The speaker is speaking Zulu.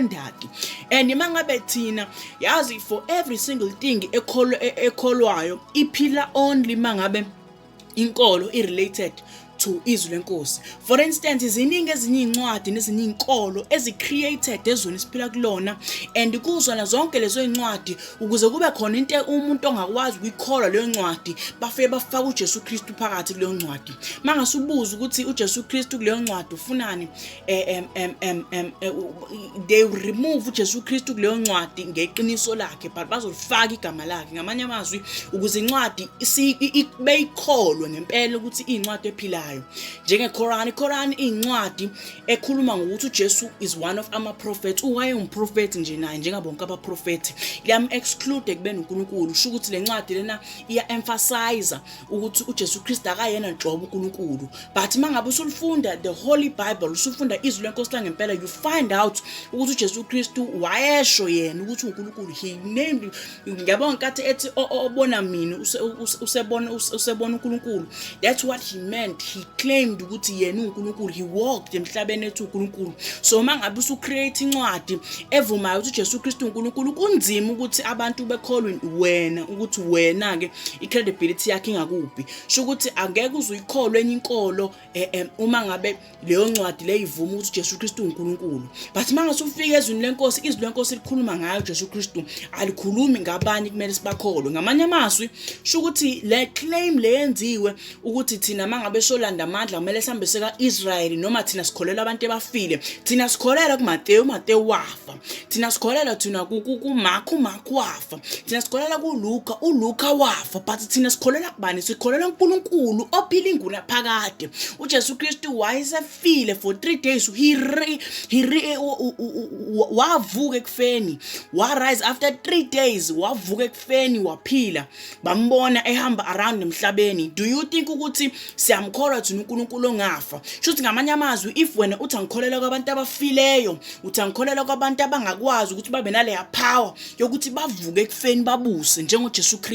different-ke. And mangabe thina yazi for every single thing ekholwayo iphila only mangabe inkolo i-related to izwi lenkosi. For instance, ziningi ezinye incwadi nezinye inkolo ezi-created ezweni esiphila kulona, and kuzona zonke lezo incwadi ukuze kube khona into umuntu ongakwazi ukuyikholwa leyo ncwadi bafike bafaka uJesu Kristu phakathi kuleyo ncwadi. Mangase ubuza ukuthi uJesu Kristu kuleyo ncwadi ufunani, they remove uJesu Kristu kuleyo ncwadi ngeqiniso lakhe but bazolifaka igama lakhe. Ngamanye amazwi ukuze incwadi beyikholwe ngempela ukuthi incwadi ephilayo. Njenge-Quran incwadi ekhuluma ngokuthi uJesu is one of ama-prophets. Uwaye umprofethi nje naye njengabonke abaprofethi. Liyam-exclude ekubeni uNkulunkulu. Sho ukuthi le ncwadi lena iya-emphasize ukuthi uJesu Kristu akayena nhlobo uNkulunkulu. But mangabe usulifunda the Holy Bible, usufunda izwi lenkosi langempela, you find out ukuthi uJesu Kristu wayesho yena ukuthi uNkulunkulu. He named, ngiyabona nkathi ethi obona mina usebona uNkulunkulu. That's what he meant. He claimed ukuthi yena uNkulunkulu. He walked emhlabeni ethi uNkulunkulu. So mangabe usu-create incwadi evumayo ukuthi uJesu Kristu uNkulunkulu, kunzima ukuthi abantu bekholwe wena ukuthi wena-ke i-credibility yakhe ingakuphi. Sho ukuthi angeke uzuyikholwe enye inkolo uma ngabe leyo ncwadi le ivuma ukuthi uJesu Kristu uNkulunkulu. But mangase ufike ezweni lenkosi, izwi lenkosi likhuluma ngayo uJesu Kristu, alikhulumi ngabanye kumele sibakholwe. Ngamanye amazwi sho ukuthi le claim leyenziwe ukuthi thina mangabe solanda amandla kumele sihambe seka Israel, noma thina sikholela abantu ebafile. Thina sikholela kuMateyu wafa. Thina sikholela thina kuMark wafa. Thina sikholela uLuka wafa. But thina sikholela kubani? Sikholela uNkulunkulu ophila inguna phakade. uJesu Kristu wayesefile for 3 days. Wavuka ekufeni. Rise after 3 days. Wavuka ekufeni waphila. Bambona ehamba around emhlabeni. Do you think ukuthi siyamkholwa thina uNkulunkulu ongafa? Shuthi ngamanye amazwi, if wena uthi angikholela kwabantu abafileyo, uthi angikholela kwabantu abangakwazi ukuthi babe nale power yokuthi bavuke ekufeni babuse njengoJesu Kristu.